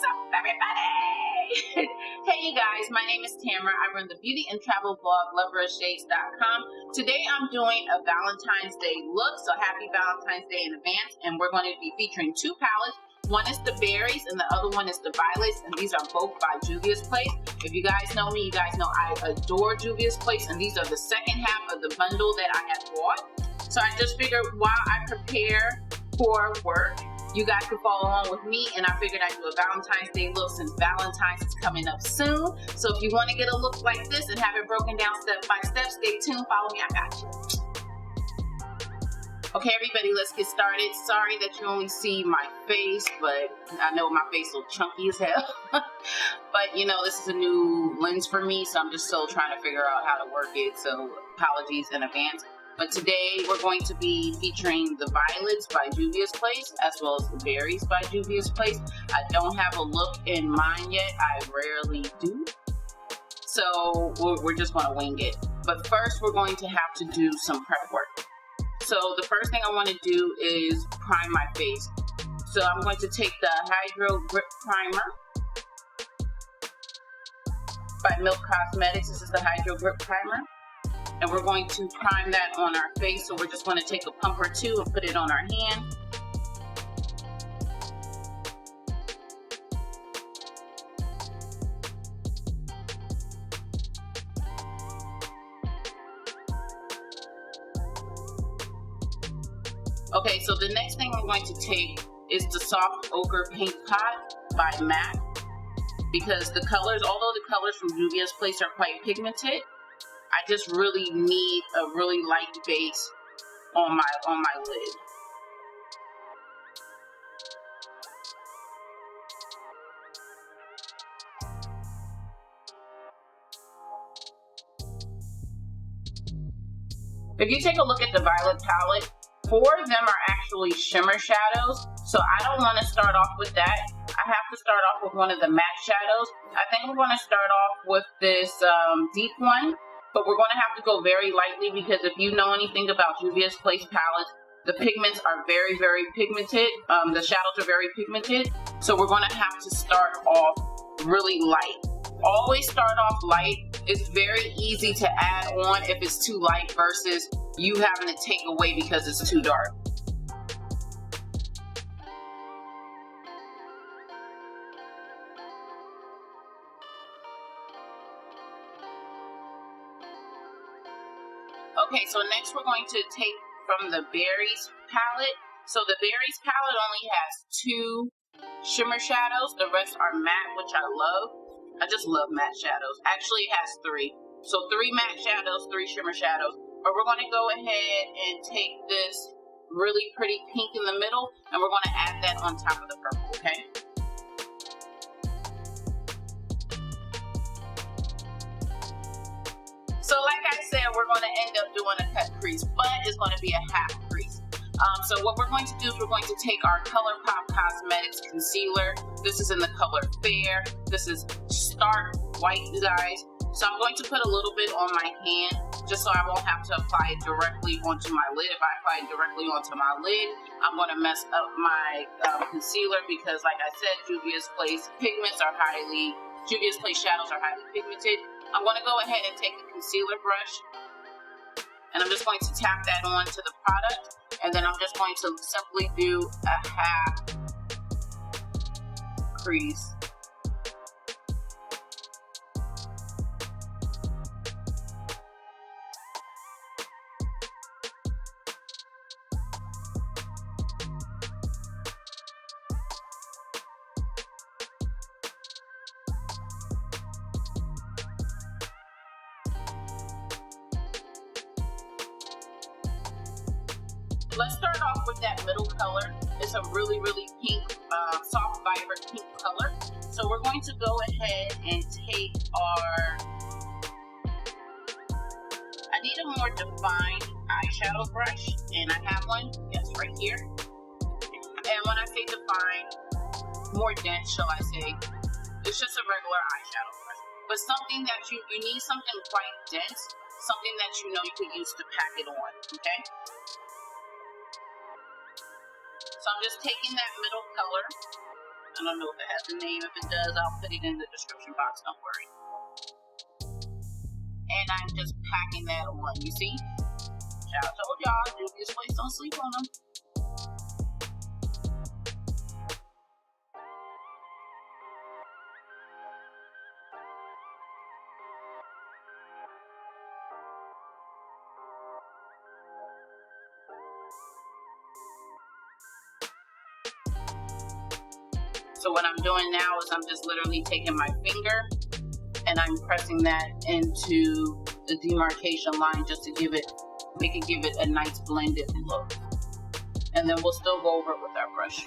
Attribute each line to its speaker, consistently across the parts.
Speaker 1: up, everybody? Hey you guys, my name is Tamara. I run the beauty and travel blog loverofshades.com. Today I'm doing a Valentine's Day look, so happy Valentine's Day in advance, and we're going to be featuring two palettes. One is the berries and the other one is the violets, and these are both by Juvia's Place. If you guys know me, you guys know I adore Juvia's Place, and these are the second half of the bundle that I have bought. So I just figured while I prepare for work, you guys can follow along with me, and I figured I'd do a Valentine's Day look since Valentine's is coming up soon. So if you want to get a look like this and have it broken down step by step, stay tuned, follow me, I got you. Okay, everybody, let's get started. Sorry that you only see my face, but I know my face looks chunky as hell. But you know, this is a new lens for me, so I'm just still trying to figure out how to work it, so apologies in advance. But today we're going to be featuring the violets by Juvia's Place as well as the berries by Juvia's Place. I don't have a look in mind yet. I rarely do. So we're just going to wing it. But first we're going to have to do some prep work. So the first thing I want to do is prime my face. So I'm going to take the Hydro Grip Primer by Milk Cosmetics. This is the Hydro Grip Primer. And we're going to prime that on our face. So we're just going to take a pump or two and put it on our hand. Okay, so the next thing we're going to take is the Soft Ochre Paint Pot by MAC. Because the colors, although the colors from Juvia's Place are quite pigmented, I just really need a really light base on my lid. If you take a look at the violet palette, 4 of them are actually shimmer shadows, so I don't want to start off with that. I have to start off with one of the matte shadows. I think we're going to start off with this deep one, but we're going to have to go very lightly because if you know anything about Juvia's Place palettes, the pigments are very, very pigmented. The shadows are very pigmented, so we're going to have to start off really light. Always start off light. It's very easy to add on if it's too light versus you having to take away because it's too dark. Okay, so next we're going to take from the berries palette. So the berries palette only has 2 shimmer shadows. The rest are matte, which I love. I just love matte shadows. Actually, it has 3. So 3 matte shadows, 3 shimmer shadows. But we're going to go ahead and take this really pretty pink in the middle, and we're going to add that on top of the purple, okay? So like I said, we're going to end up doing a cut crease, but it's going to be a half crease. So what we're going to do is we're going to take our ColourPop Cosmetics concealer. This is in the color Fair. This is stark white, you guys. So I'm going to put a little bit on my hand just so I won't have to apply it directly onto my lid. If I apply it directly onto my lid, I'm going to mess up my concealer because like I said, Juvia's Place pigments are Juvia's Place shadows are highly pigmented. I'm going to go ahead and take a concealer brush and I'm just going to tap that onto the product, and then I'm just going to simply do a half crease. Let's start off with that middle color. It's a really, really pink, soft, vibrant pink color. So we're going to go ahead and take I need a more defined eyeshadow brush, and I have one, yes, right here. And when I say defined, more dense, shall I say, it's just a regular eyeshadow brush. But something that you need something quite dense, something that you know you could use to pack it on, okay? So I'm just taking that middle color I don't know if it has a name. If it does, I'll put it in the description box. Don't worry. And I'm just packing that on. You see? I told y'all, Juvia's place, don't sleep on them. So what I'm doing now is I'm just literally taking my finger and I'm pressing that into the demarcation line just to give it a nice blended look. And then we'll still go over it with our brush.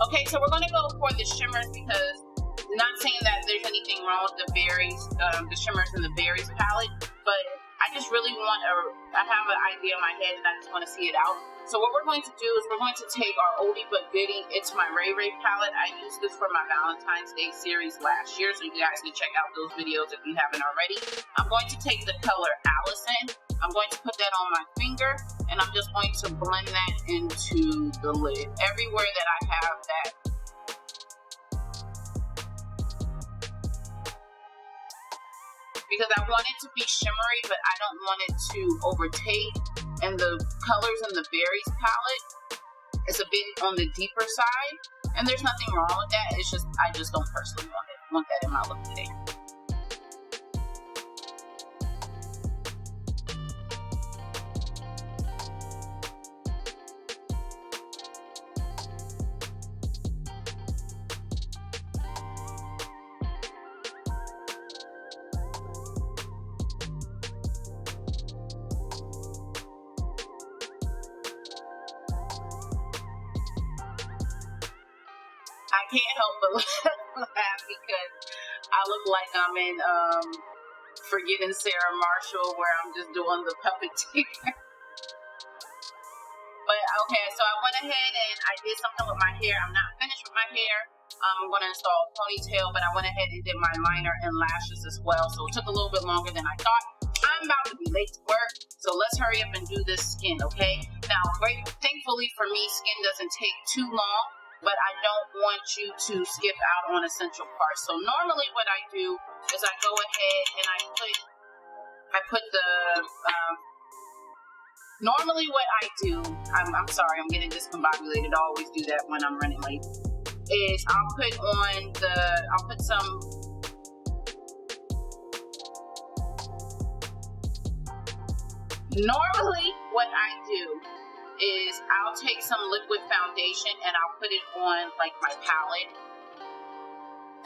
Speaker 1: Okay, so we're going to go for the shimmers because not saying that there's anything wrong with the berries, the shimmers in the berries palette, but I just really I have an idea in my head and I just want to see it out. So what we're going to do is we're going to take our oldie but goodie, It's My Ray Ray palette. I used this for my Valentine's Day series last year, so you guys can check out those videos if you haven't already. I'm going to take the color Allison. I'm going to put that on my finger, and I'm just going to blend that into the lid. Everywhere that I have that. Because I want it to be shimmery, but I don't want it to overtake. And the colors in the berries palette is a bit on the deeper side. And there's nothing wrong with that. It's just, I just don't personally want that in my look today. I can't help but laugh because I look like I'm in Forgetting Sarah Marshall, where I'm just doing the puppeteer. But okay, so I went ahead and I did something with my hair. I'm not finished with my hair. I'm going to install a ponytail, but I went ahead and did my liner and lashes as well. So it took a little bit longer than I thought. I'm about to be late to work, so let's hurry up and do this skin, okay? Now, thankfully for me, skin doesn't take too long, but I don't want you to skip out on essential parts. So normally what I do is I go ahead and I put the, normally what I do, I'm sorry, I'm getting discombobulated. I always do that when I'm running late, is I'll put some, normally what I do is I'll take some liquid foundation and I'll put it on like my palette,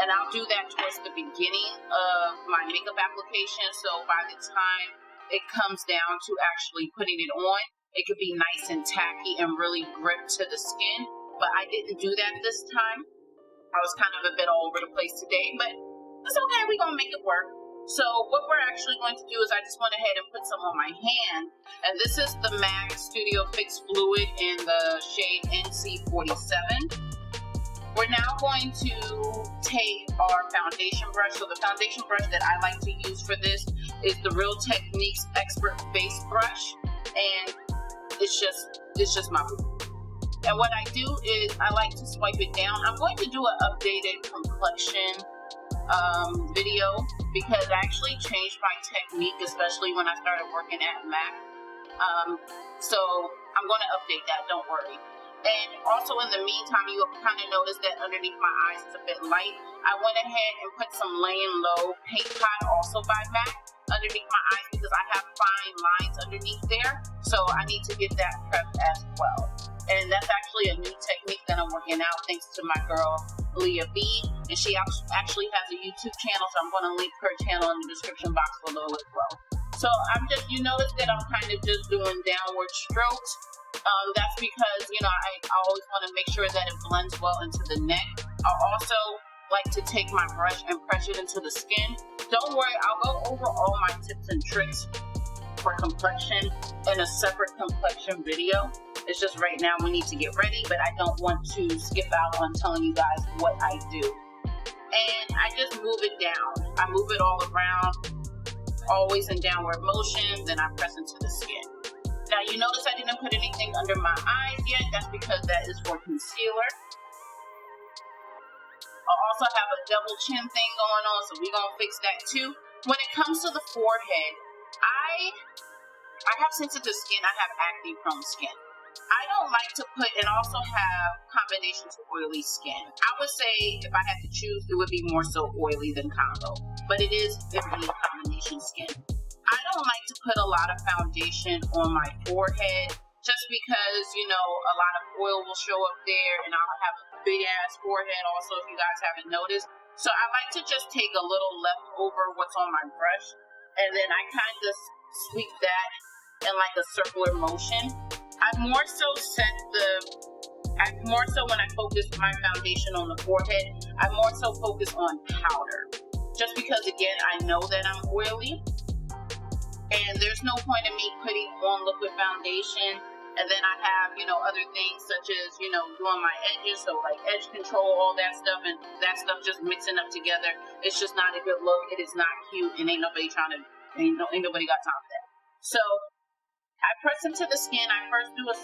Speaker 1: and I'll do that towards the beginning of my makeup application, so by the time it comes down to actually putting it on, it could be nice and tacky and really grip to the skin. But I didn't do that this time. I was kind of a bit all over the place today, but it's okay, we're gonna make it work. So what we're actually going to do is I just went ahead and put some on my hand, and this is the MAC Studio Fix Fluid in the shade NC47. We're now going to take our foundation brush. So the foundation brush that I like to use for this is the Real Techniques Expert Face Brush, and it's just my boo. And what I do is I like to swipe it down. I'm going to do an updated complexion video because I actually changed my technique, especially when I started working at MAC. So I'm going to update that, don't worry. And also in the meantime, you'll kind of notice that underneath my eyes is a bit light. I went ahead and put some Laying Low Paint Pot, also by MAC, underneath my eyes because I have fine lines underneath there. So I need to get that prepped as well. And that's actually a new technique that I'm working out thanks to my girl, Leah B. And she actually has a YouTube channel, so I'm going to link her channel in the description box below as well. So you notice that I'm kind of just doing downward strokes. That's because, I always want to make sure that it blends well into the neck. I also like to take my brush and press it into the skin. Don't worry, I'll go over all my tips and tricks for complexion in a separate complexion video. It's just right now we need to get ready, but I don't want to skip out on telling you guys what I do. And I just move it down. I move it all around, always in downward motion, then I press into the skin. Now you notice I didn't put anything under my eyes yet. That's because that is for concealer. I'll also have a double chin thing going on, so we're gonna fix that too. When it comes to the forehead, I have sensitive skin. I have acne prone skin. I don't like to put, and also have combination to oily skin. I would say if I had to choose, it would be more so oily than combo, but it is definitely combination skin. I don't like to put a lot of foundation on my forehead just because, a lot of oil will show up there and I'll have a big ass forehead also, if you guys haven't noticed. So I like to just take a little left over what's on my brush and then I kind of sweep that in like a circular motion. I more so when I focus my foundation on the forehead, I more so focus on powder. Just because, again, I know that I'm oily. And there's no point in me putting on liquid foundation. And then I have, other things such as, doing my edges. So like edge control, all that stuff. And that stuff just mixing up together. It's just not a good look. It is not cute. And ain't nobody got time for that. So I press into the skin. I first do a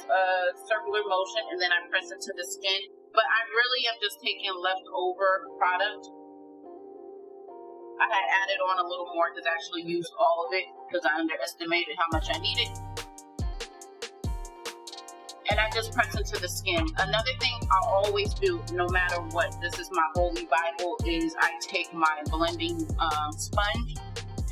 Speaker 1: circular motion and then I press into the skin. But I really am just taking leftover product. I had added on a little more because I actually used all of it because I underestimated how much I needed. And I just press into the skin. Another thing I'll always do, no matter what, this is my holy Bible, is I take my blending sponge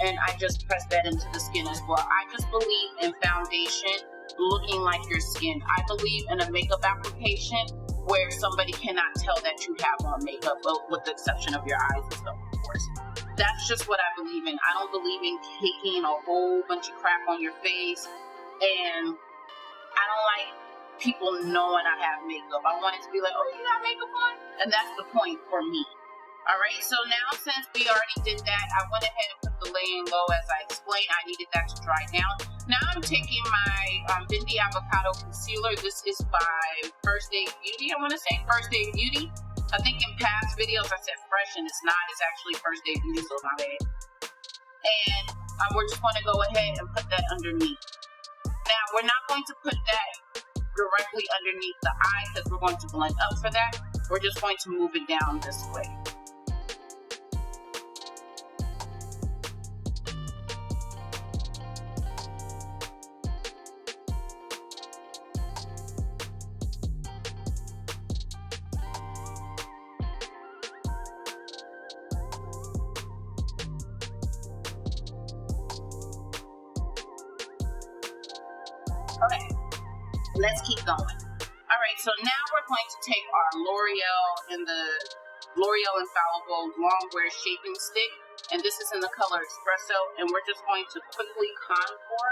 Speaker 1: and I just press that into the skin as well. I just believe in foundation looking like your skin. I believe in a makeup application where somebody cannot tell that you have on makeup, with the exception of your eyes and stuff, of course. That's just what I believe in. I don't believe in caking a whole bunch of crap on your face. And I don't like people knowing I have makeup. I want it to be like, oh, you got makeup on? And that's the point for me. Alright, so now since we already did that, I went ahead and put the laying low as I explained. I needed that to dry down. Now I'm taking my Bendy Avocado Concealer. This is by First Aid Beauty. I want to say First Aid Beauty. I think in past videos I said fresh and it's not. It's actually First Aid Beauty, so my bad. And we're just going to go ahead and put that underneath. Now we're not going to put that directly underneath the eye because we're going to blend up for that. We're just going to move it down this way. Okay, let's keep going. Alright, so now we're going to take our L'Oreal and the L'Oreal Infallible Longwear Shaping Stick, and this is in the color Espresso, and we're just going to quickly contour.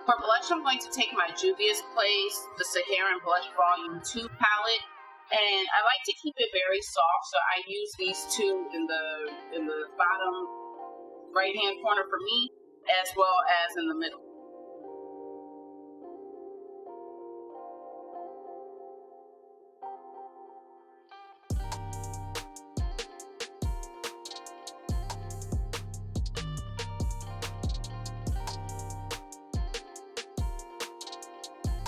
Speaker 1: For blush, I'm going to take my Juvia's Place, the Saharan Blush Volume 2 palette. And I like to keep it very soft, so I use these two in the bottom right hand corner for me, as well as in the middle.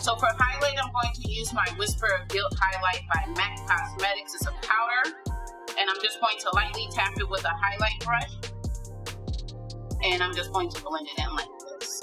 Speaker 1: So for highlight, I'm going to use my Whisper of Guilt highlight by MAC Cosmetics. It's a powder, and I'm just going to lightly tap it with a highlight brush, and I'm just going to blend it in like this.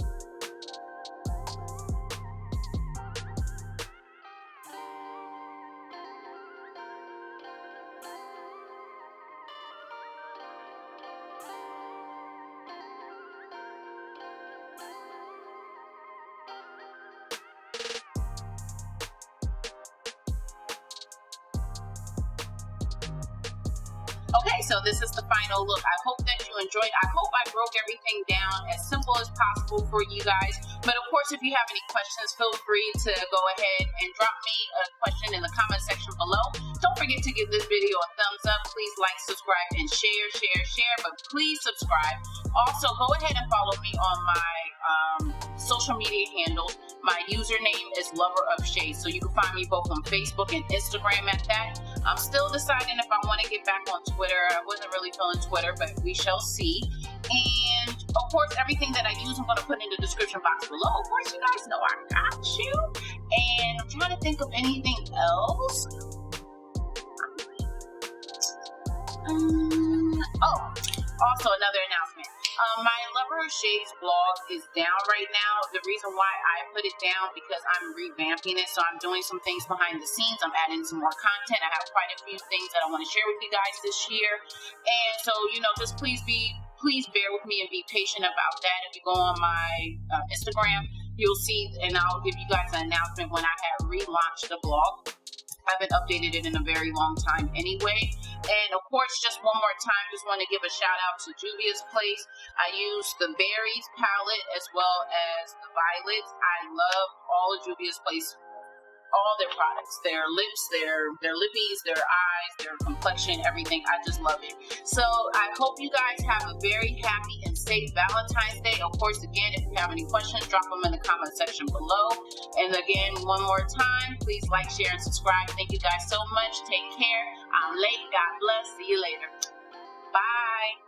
Speaker 1: Okay, so this is the final look. I hope that you enjoyed. I hope I broke everything down as simple as possible for you guys. But of course, if you have any questions, feel free to go ahead and drop me a question in the comment section below. Don't forget to give this video a thumbs up. Please like, subscribe, and share. But please subscribe. Also, go ahead and follow me on my social media handles. My username is Lover of Shade, so you can find me both on Facebook and Instagram at that. I'm still deciding if I want to get back on Twitter. I wasn't really feeling Twitter, but we shall see. And of course, everything that I use, I'm going to put in the description box below. Of course, you guys know I got you. And I'm trying to think of anything else. Also another announcement. My Lover of Shades blog is down right now. The reason why I put it down because I'm revamping it. So I'm doing some things behind the scenes. I'm adding some more content. I have quite a few things that I want to share with you guys this year. And so, you know, just please bear with me and be patient about that. If you go on my Instagram, you'll see, and I'll give you guys an announcement when I have relaunched the blog. I haven't updated it in a very long time anyway. And of course, just one more time, just want to give a shout out to Juvia's Place. I use the Berries palette as well as the Violets. I love all of Juvia's Place, all their products, their lips, their lippies, their eyes, their complexion, everything. I just love it. So I hope you guys have a very happy and safe Valentine's Day. Of course, again, if you have any questions, drop them in the comment section below. And again, one more time, please like, share, and subscribe. Thank you guys so much. Take care. I'm late. God bless. See you later. Bye.